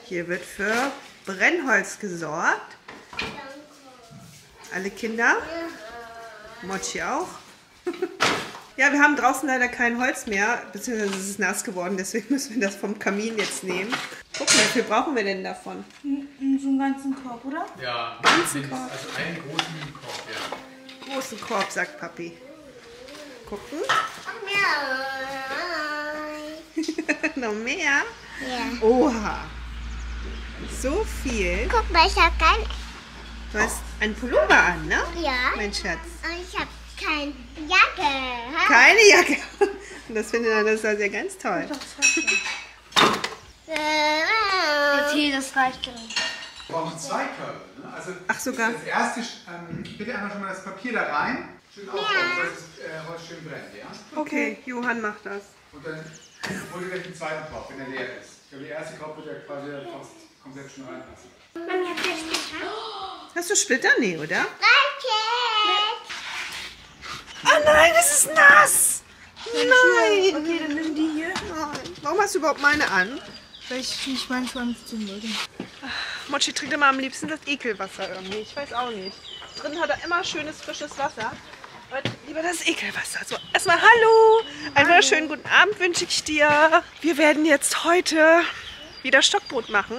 Hier wird für Brennholz gesorgt. Alle Kinder. Mochi auch. Ja, wir haben draußen leider kein Holz mehr, beziehungsweise es ist nass geworden, deswegen müssen wir das vom Kamin jetzt nehmen. Guck mal, wie viel brauchen wir denn davon? So einen ganzen Korb, oder? Ja, Ganzen Korb. also einen großen Korb, ja. Großen Korb, sagt Papi. Gucken. Noch mehr? Ja. Oha. So viel. Guck mal, ich hab kein... Du hast einen Pullover an, ne? Ja. Mein Schatz. Und ich hab keine Jacke. Keine Jacke. Und das findet Anastasia ja ganz toll. Okay, das reicht gerade. Wir brauchen 2 Körbe. Ne? Also Ach, sogar. das erste, bitte einmal schon mal das Papier da rein. Schön aufbauen, dass das Holz schön brennt, ja? Okay, Johann macht das. Und dann holt ihr gleich den zweiten Korb, wenn er leer ist. Ich glaube, der erste Korb wird ja quasi fast komplett schon reinpassen. Mami, hat das Splitter? Hast du Splitter? Nee, oder? Racket! Oh nein, das ist nass. Nein. Okay, dann nimm die hier. Nein. Warum hast du überhaupt meine an? Weil ich nicht meinen Schwanz ziehen würde. Mochi trinkt immer am liebsten das Ekelwasser irgendwie. Ich weiß auch nicht. Drin hat er immer schönes, frisches Wasser. Aber lieber das Ekelwasser. So, erstmal hallo. Einen wunderschönen guten Abend wünsche ich dir. Wir werden jetzt heute wieder Stockbrot machen.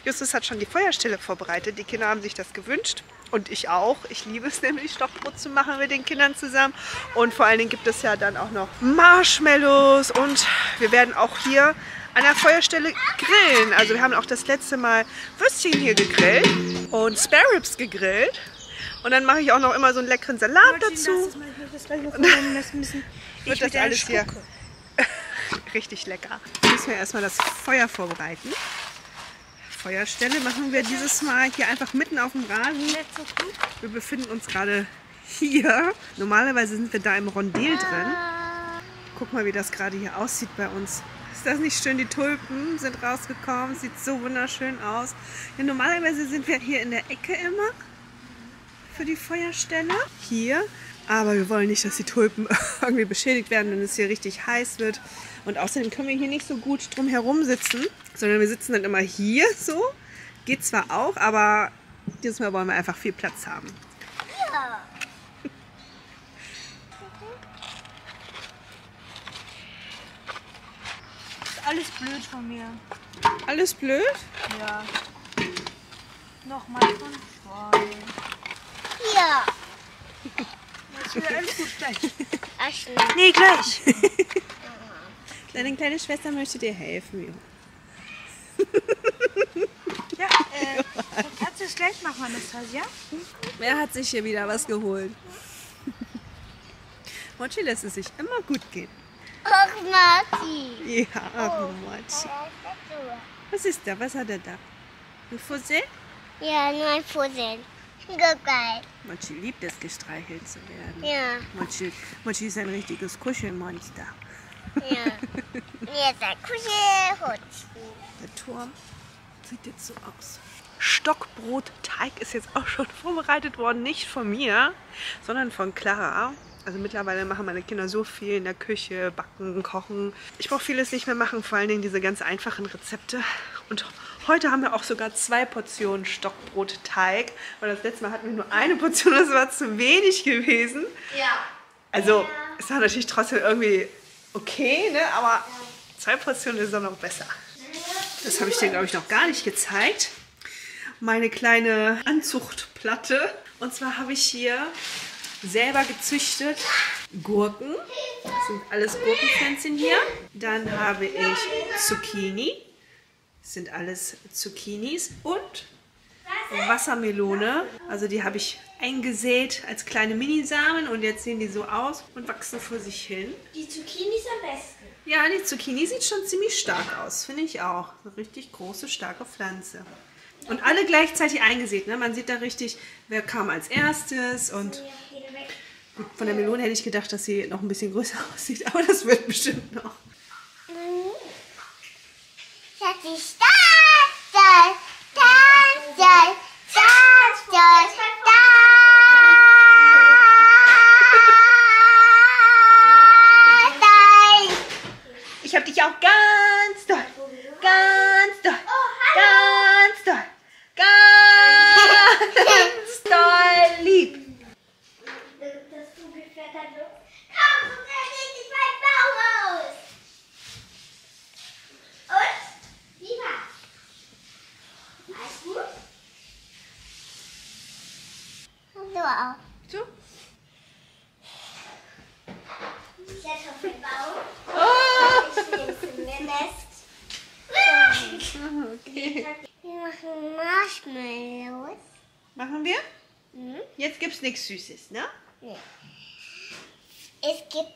Justus hat schon die Feuerstelle vorbereitet. Die Kinder haben sich das gewünscht. Und ich auch. Ich liebe es nämlich, Stockbrot zu machen mit den Kindern zusammen. Und vor allen Dingen gibt es ja dann auch noch Marshmallows. Und wir werden auch hier an der Feuerstelle grillen. Also wir haben auch das letzte Mal Würstchen hier gegrillt und Spare Ribs gegrillt. Und dann mache ich auch noch immer so einen leckeren Salat dazu. Wird das alles hier richtig lecker. Jetzt müssen wir erstmal das Feuer vorbereiten. Feuerstelle machen wir dieses Mal hier einfach mitten auf dem Rasen. Wir befinden uns gerade hier. Normalerweise sind wir da im Rondel drin. Guck mal, wie das gerade hier aussieht bei uns. Ist das nicht schön? Die Tulpen sind rausgekommen. Sieht so wunderschön aus. Ja, normalerweise sind wir hier in der Ecke immer für die Feuerstelle. Hier. Aber wir wollen nicht, dass die Tulpen irgendwie beschädigt werden, wenn es hier richtig heiß wird. Und außerdem können wir hier nicht so gut drum herum sitzen, sondern wir sitzen dann immer hier so. Geht zwar auch, aber dieses Mal wollen wir einfach viel Platz haben. Ja. Alles blöd von mir. Alles blöd? Ja. Nochmal von vorne. Ja. Alles gut, gleich. Ach, Nee, gleich. Deine kleine Schwester möchte dir helfen. Ja, kannst du es gleich machen, Anastasia? Wer hat sich hier wieder was geholt? Mochi lässt es sich immer gut gehen. ach, Marti. Ja, ach, Mochi. Was ist da? Was hat er da? Ein Fussel? Ja, nur ein Fussel. Geil. Mochi liebt es, gestreichelt zu werden. Ja, Mochi ist ein richtiges Kuschelmonster. ja. Jetzt ein Kuschelhund. Der Turm sieht jetzt so aus. Stockbrotteig ist jetzt auch schon vorbereitet worden. Nicht von mir, sondern von Clara. Also mittlerweile machen meine Kinder so viel in der Küche, backen, kochen. Ich brauche vieles nicht mehr machen, vor allen Dingen diese ganz einfachen Rezepte. Und heute haben wir auch sogar 2 Portionen Stockbrotteig. Weil das letzte Mal hatten wir nur eine Portion, das war zu wenig gewesen. Ja. Also es war natürlich trotzdem irgendwie okay, ne? Aber 2 Portionen ist auch noch besser. Das habe ich dir, glaube ich, noch gar nicht gezeigt. Meine kleine Anzuchtplatte. Und zwar habe ich hier selber gezüchtet Gurken. Das sind alles Gurkenpflänzchen hier. Dann habe ich Zucchini. Das sind alles Zucchinis. Und Wassermelone. Also die habe ich eingesät als kleine Minisamen. Und jetzt sehen die so aus und wachsen vor sich hin. Die Zucchini ist am besten. Ja, die Zucchini sieht schon ziemlich stark aus. Finde ich auch. Eine richtig große, starke Pflanze. Und alle gleichzeitig eingesät. Ne? Man sieht da richtig, wer kam als erstes. Und gut, von der Melone hätte ich gedacht, dass sie noch ein bisschen größer aussieht. Aber das wird bestimmt noch. Schatzi, Ich hab dich auch ganz doll. Ganz doll. Ganz doll. Ganz doll lieb. Das Vogelpferd hat so. Komm, so geht nicht mein Bauhaus. Und? Wie war's? Alles gut? So auch. So. Ich hätte auf den Baum. Oh. Ich will ins Nest. Okay. Wir machen Marshmallows. Machen wir? Mhm. Jetzt gibt's nichts Süßes, ne? Nee. Es gibt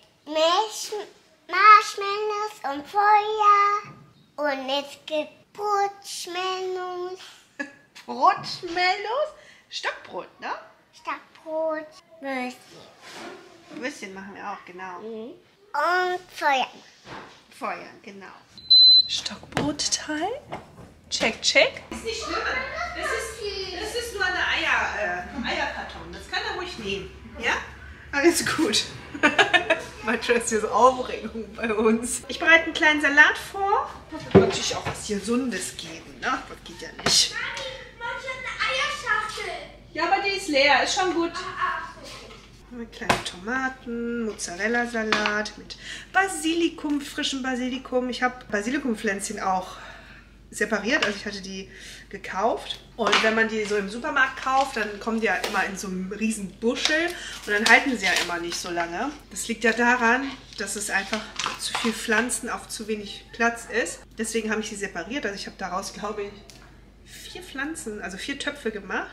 Marshmallows und Feuer. Und es gibt Brotschmellows, Brotschmellows? Stockbrot, ne? Stockbrot, Würstchen Würstchen machen wir auch, genau. und Feuer. Feuer, genau. Stockbrotteig. Check, check. Ist nicht schlimm. Das ist nur eine Eierkarton. Das kann er ruhig nehmen. Ja? Alles gut. Manchmal ist hier so Aufregung bei uns. Ich bereite einen kleinen Salat vor. Da wird natürlich auch was Gesundes geben. Ne? Das geht ja nicht. Manche eine Eierschachtel. Ja, aber die ist leer. Ist schon gut. Kleine Tomaten, Mozzarella-Salat mit Basilikum, frischem Basilikum. Ich habe Basilikumpflänzchen auch separiert, also ich hatte die gekauft. Und wenn man die so im Supermarkt kauft, dann kommen die ja immer in so einem riesen Buschel und dann halten sie ja immer nicht so lange. Das liegt ja daran, dass es einfach zu viel Pflanzen auf zu wenig Platz ist. Deswegen habe ich sie separiert. Also ich habe daraus, glaube ich, 4 Pflanzen, also 4 Töpfe gemacht.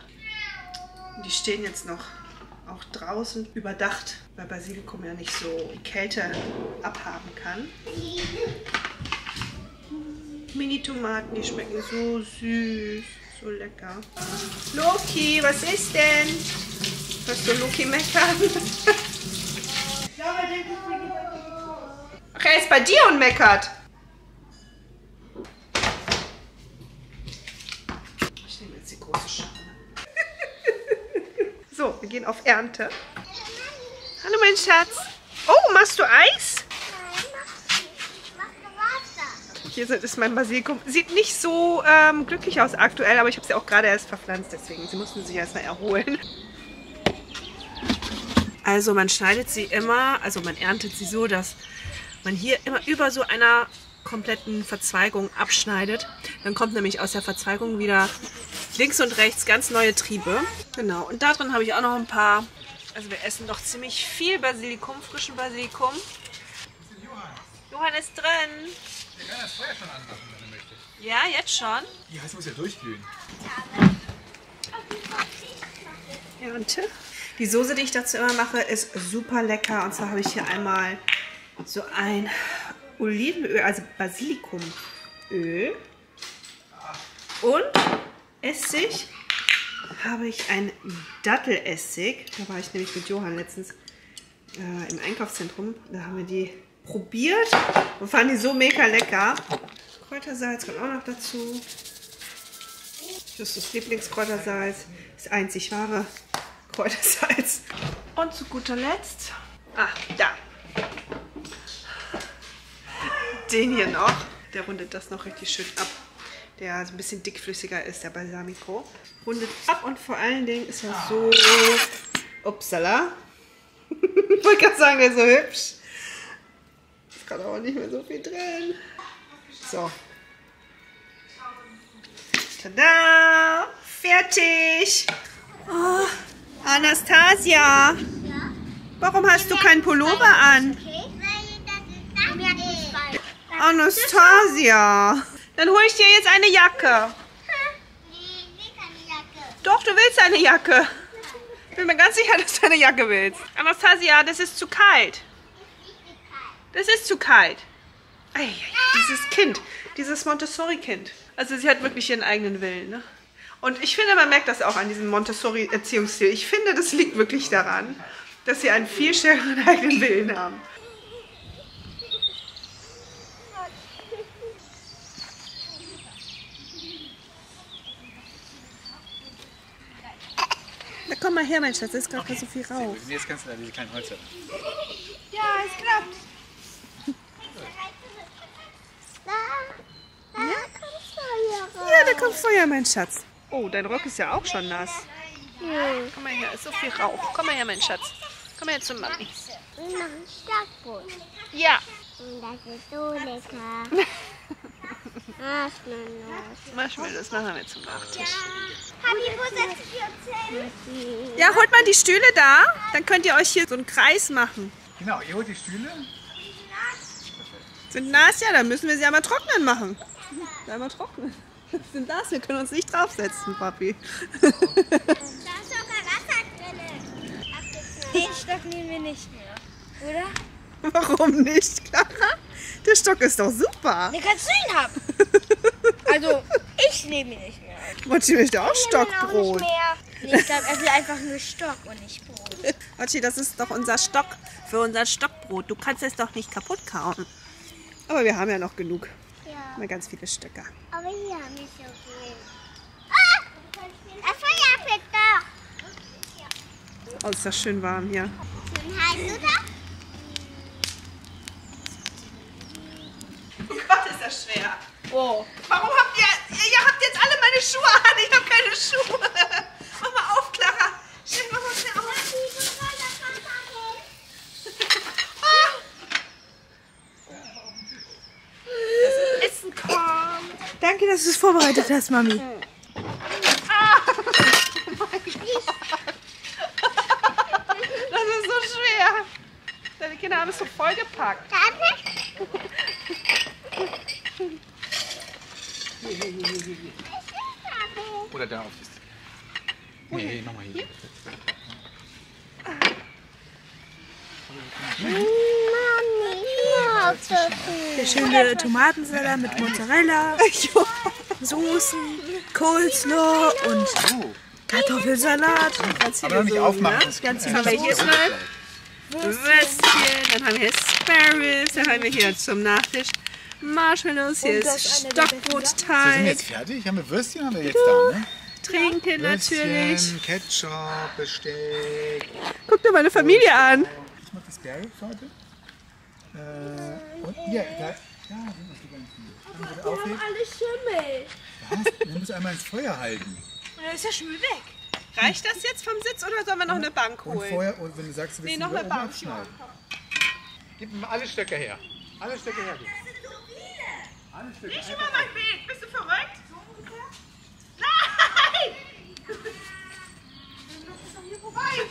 Und die stehen jetzt noch auch draußen überdacht, weil Basilikum ja nicht so die Kälte abhaben kann. Mini-Tomaten, die schmecken so süß, so lecker. Loki, was ist denn? Hörst du Loki meckern? Ach, er ist bei dir und meckert. Ich nehme jetzt die große Schale. So, wir gehen auf Ernte. Hallo, mein Schatz. Oh, machst du Eis? Nein, mach Wasser. Hier ist mein Basilikum. Sieht nicht so glücklich aus aktuell, aber ich habe sie auch gerade erst verpflanzt, deswegen. Sie mussten sich erst mal erholen. Also man schneidet sie immer, also man erntet sie so, dass man hier immer über so einer kompletten Verzweigung abschneidet. Dann kommt nämlich aus der Verzweigung wieder links und rechts ganz neue Triebe. Genau, und da drin habe ich auch noch ein paar. Also wir essen doch ziemlich viel Basilikum, frischen Basilikum. Johann ist drin. Wir können das Feuer schon anmachen, wenn du möchtest. Ja, jetzt schon. Ja, es muss ja durchglühen. Ernte. Die Soße, die ich dazu immer mache, ist super lecker. Und zwar habe ich hier einmal so ein Olivenöl, also Basilikumöl. Und Essig habe ich ein Dattelessig. Da war ich nämlich mit Johann letztens im Einkaufszentrum. Da haben wir die probiert und fanden die so mega lecker. Kräutersalz kommt auch noch dazu. Das ist das Lieblingskräutersalz. Das einzig wahre Kräutersalz. Und zu guter Letzt, da. Den hier noch. Der rundet das noch richtig schön ab. Der so ein bisschen dickflüssiger ist, der Balsamico. Rundet ab und vor allen Dingen ist er so... Upsala. Ich wollte gerade sagen, der ist so hübsch. Ist gerade aber nicht mehr so viel drin. So. Tada! Fertig! Oh, Anastasia! Warum hast du keinen Pullover an? Anastasia! Dann hole ich dir jetzt eine Jacke. Doch, du willst eine Jacke. Ich bin mir ganz sicher, dass du eine Jacke willst. Anastasia, das ist zu kalt. Das ist zu kalt. Ei, dieses Kind, dieses Montessori-Kind. Also sie hat wirklich ihren eigenen Willen. Ne? Und ich finde, man merkt das auch an diesem Montessori-Erziehungsstil. Ich finde, das liegt wirklich daran, dass sie einen viel stärkeren eigenen Willen haben. Na komm mal her, mein Schatz, da ist gerade so viel Rauch. Jetzt kannst du da diese kleinen Holzer. Ja, es klappt. Da kommt Feuer raus. Ja, da kommt am Feuer, mein Schatz. Oh, dein Rock ist ja auch schon nass. Komm mal her, ist so viel Rauch. Komm mal her, mein Schatz. Komm mal her zu Mami. Wir machen Stockbrot. Ja. Und das ist so lecker. Marshmallows machen wir zum Nachtisch. Papi, wo setzt ihr uns hin? Ja, holt mal die Stühle da. Dann könnt ihr euch hier so einen Kreis machen. Genau, ihr holt die Stühle. Sind nass? Ja, dann müssen wir sie einmal trocknen machen. Einmal trocknen. Sind nass, wir können uns nicht draufsetzen, Papi. Da ist sogar Wasser drin. Den Stock nehmen wir nicht mehr, oder? Warum nicht, Clara? Der Stock ist doch super. Den kannst du ihn haben. Also, ich nehme ihn nicht mehr. Mochi möchte auch Stockbrot. Nee, ich glaube, er will einfach nur Stock und nicht Brot. Mochi, das ist doch unser Stock für unser Stockbrot. Du kannst es doch nicht kaputt kauen. Aber wir haben ja noch genug. Ja, Mal ganz viele Stöcker. aber hier haben wir so viel. Ah! Das Feuer fliegt doch. Oh, ist das schön warm hier. Schön heiß, oder? Oh Gott, ist das schwer. Oh. Warum habt ihr habt jetzt alle meine Schuhe an? Ich habe keine Schuhe. Mach mal auf, Clara. Schnell, mach mal schnell auf. Das Essen kommt. Danke, dass du es vorbereitet hast, Mami. Das ist so schwer. Deine Kinder haben es so vollgepackt. Oder da auf das. Nee, nochmal hier. Der schöne Tomatensalat mit Mozzarella, Soßen, Coleslaw und Oh, Kartoffelsalat. aber noch nicht aufmachen. Das Ganz Haben wir hier mal Würstchen, dann haben wir hier Spare Ribs, dann haben wir hier zum Nachtisch Marshmallows, hier Und das ist eine der besten So, sind wir Stockbrotteig, jetzt fertig? Haben wir Würstchen? Haben wir jetzt da, ne? Trinken natürlich. Würstchen, Ketchup, Besteck. Guck dir meine Familie an. Ich mach das Spare Ribs heute. Und hier, da sind noch die ganzen. Dann wieder aufheben. Alle Schimmel. Was? Du musst einmal ins Feuer halten. Der ist ja schon wieder weg. Reicht das jetzt vom Sitz oder sollen wir noch eine Bank Und holen? vorher, und wenn du sagst, du willst Nee, noch die eine oben Bank. abschneiden. Gib mir alle Stöcke her. Alle Stöcke her. Alle Stöcke. Nicht über mein Weg, bist du verrückt? Nein! Das ist doch hier vorbei.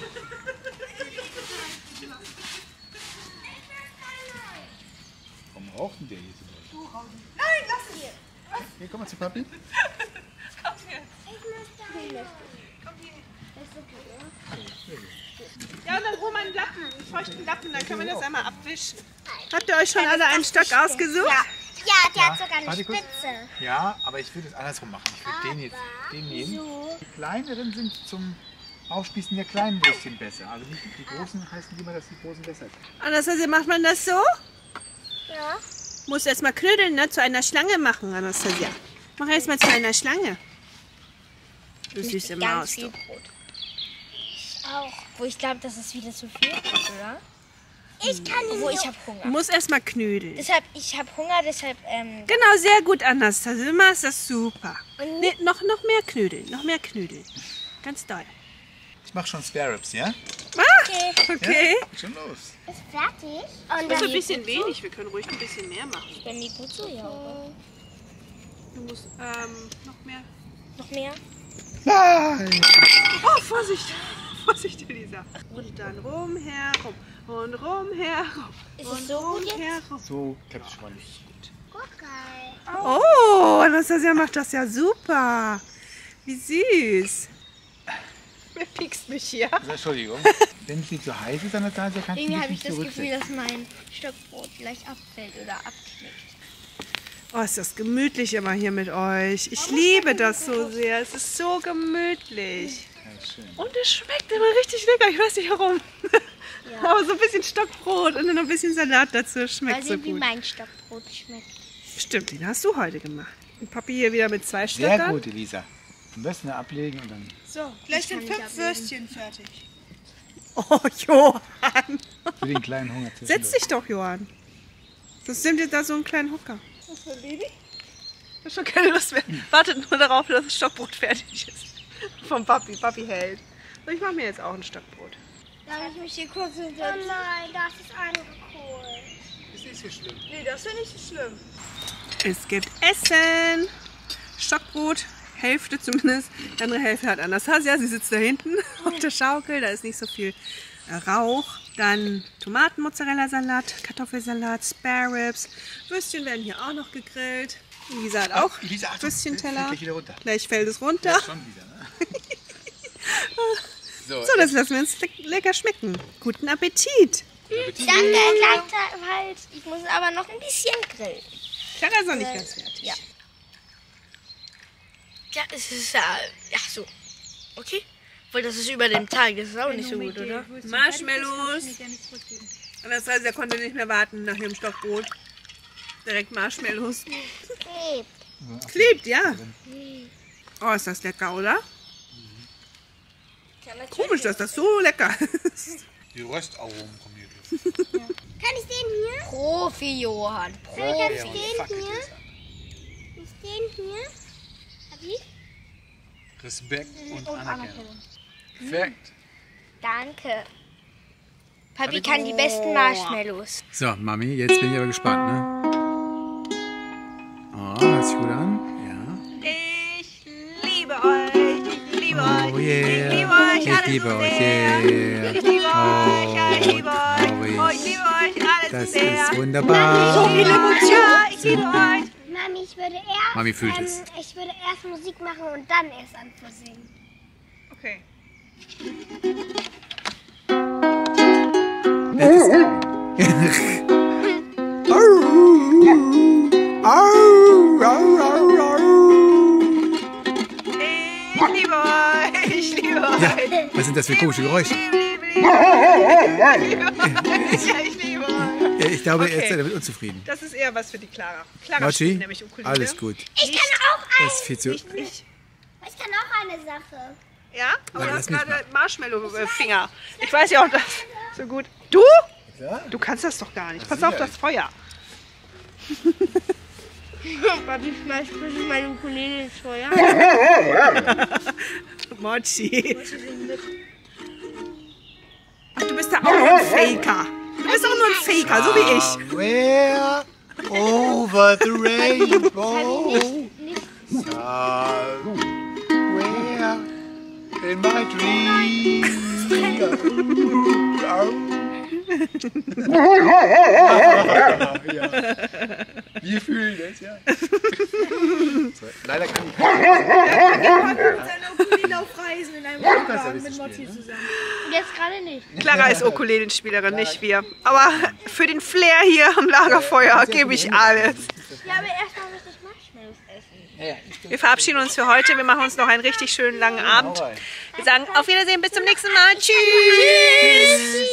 Warum raucht denn der hier so? Nein, lass ihn. Hier, komm mal zu Papi. Komm her. Ja, und dann hol mal einen Lappen, einen feuchten Lappen, dann können wir das einmal abwischen. Habt ihr euch schon alle einen Stock ausgesucht? Ja, der hat sogar eine Warte kurz. Spitze. Ja, aber ich würde es andersrum machen. Ich würde den jetzt nehmen. Die kleineren sind zum Aufspießen der kleinen Würstchen besser. Also nicht die großen heißen immer, dass die großen besser sind. Anastasia, macht man das so? Ja. Muss erst mal knödeln, ne? Zu einer Schlange machen, Anastasia. Mach erst mal zu einer Schlange. Du süße Ganz Maus. viel Du. Brot. Auch. Wo ich glaube, dass es wieder zu viel ist, oder? Ich kann ihn Wo ich so. habe Du Hunger. musst erst mal knödeln. Deshalb, ich habe Hunger, deshalb, Genau, sehr gut, Anastasia. Du machst das super. Nee, noch mehr knödeln, noch mehr knödeln. Ganz doll. Ich mache schon Spare Ribs, ja? Okay. Geht schon los. Ist fertig. Und Das ist dann ein bisschen wenig, wir können ruhig ein bisschen mehr machen. wenn die Putze, ja, oder? Du musst noch mehr. Noch mehr? Nein! Oh, Vorsicht! Vorsicht, Elisa. Und dann rumherum und rumherum. Ist es so gut jetzt? Rumherum. So klappt es schon mal nicht. guck geil. Oh, Anastasia macht das ja super. Wie süß. Wer piekst mich hier? Also, Entschuldigung. Wenn es nicht so heiß ist, dann kannst du Irgendwie dich habe nicht ich das Gefühl, zurücksetzen. dass mein Stockbrot gleich abfällt oder abknickt. Oh, ist das gemütlich immer hier mit euch. Ich liebe das so sehr. Es ist so gemütlich. Ja, schön. Und es schmeckt immer richtig lecker. Ich weiß nicht warum. Aber so ein bisschen Stockbrot und dann ein bisschen Salat dazu. Mal Schmeckt so sehen, wie gut. mein Stockbrot schmeckt. Stimmt, den hast du heute gemacht. Und Papi hier wieder mit 2 Sehr Stöckern. gut, Elisa. Am besten ablegen und dann So, gleich kann sind nicht 5 ablegen. Würstchen fertig. Oh, Johann. für den kleinen Hunger Setz dich doch, Johann. Das nimmt dir da so einen kleinen Hocker. Was für ein Baby? Ich habe schon keine Lust mehr. Wartet nur darauf, dass das Stockbrot fertig ist. Vom Papi. Papi hält. So, ich mache mir jetzt auch ein Stockbrot. Darf ich mich hier kurz hinsetzen? Oh nein, das ist angekohlt. Ist nicht so schlimm. Nee, das ist ja nicht so schlimm. Es gibt Essen. Stockbrot, Hälfte zumindest. Die andere Hälfte hat Anastasia. Sie sitzt da hinten auf der Schaukel. Da ist nicht so viel Rauch. Dann Tomaten-Mozzarella-Salat, Kartoffelsalat, Spare Ribs. Würstchen werden hier auch noch gegrillt. Lisa hat auch Lisa, Achtung, Würstchenteller. fällt gleich wieder runter. Gleich fällt es runter. Ja, schon wieder, ne? So, das lassen wir uns lecker schmecken. Guten Appetit. Danke, gleichzeitig. Ich muss aber noch ein bisschen grillen. Clara ist noch nicht ganz fertig. Ja. Ja, es ist ja so. Okay. Weil das ist über dem Tag, das ist auch nicht so gut, oder? Marshmallows. Anastasia konnte nicht mehr warten nach ihrem Stockbrot. Direkt Marshmallows. Klebt, ja. Oh, ist das lecker, oder? Komisch, dass das so lecker ist. Die Röstaromen kommen hier durch. Kann ich den hier? Profi, Johann. Kann ich den hier? Ist den hier? Abi? Respekt und Anerkennung. Perfekt. Danke. Papi kann die besten Marshmallows. So, Mami, jetzt bin ich aber gespannt, ne? Oh, hört sich gut an. Ich liebe euch. Ich liebe euch. Oh yeah. Ich liebe euch. Ich Alles liebe so euch, sehr. yeah. Ich liebe euch. Ich liebe euch. traurig. Oh, ich liebe euch. Alles Das so sehr. ist wunderbar. So viele Emotionen. Ich liebe euch. Mami, ich würde erst, Mami fühlt es. ich würde erst Musik machen und dann erst anzusingen. Okay. Ich liebe euch. Ich liebe euch. Ja, was sind das für komische Geräusche? Ich liebe euch. Ich glaube, Okay. er ist damit unzufrieden. Das ist eher was für die Clara. Clara Mochi, spielt nämlich Ukulele. alles gut. Ich kann auch Das ist viel zu... Ich. Ich kann auch eine Sache. Ja? Aber Warte, du lass hast mich gerade Marshmallow-Finger. Ich weiß ja auch, das so gut. Du? Du kannst das doch gar nicht. Pass auf das Feuer. Papi schmeißt bitte meine Ukulele ins Feuer. Mochi. Ach, du bist ja auch nur ein Faker. Du bist auch nur ein Faker, so wie ich. Where over the rainbow. Where in my dreams. Wir fühlen das, ja. So, leider kann ich Seine Ukulele auf Reisen in einem Wohnwagen mit Motti zusammen. Jetzt gerade nicht. Clara ist Ukulelenspielerin, nicht wir. Aber für den Flair hier am Lagerfeuer gebe ich alles. Ja, aber erstmal möchte ich Marshmallows essen. Wir verabschieden uns für heute. Wir machen uns noch einen richtig schönen langen Abend. Wir sagen auf Wiedersehen, bis zum nächsten Mal. Tschüss.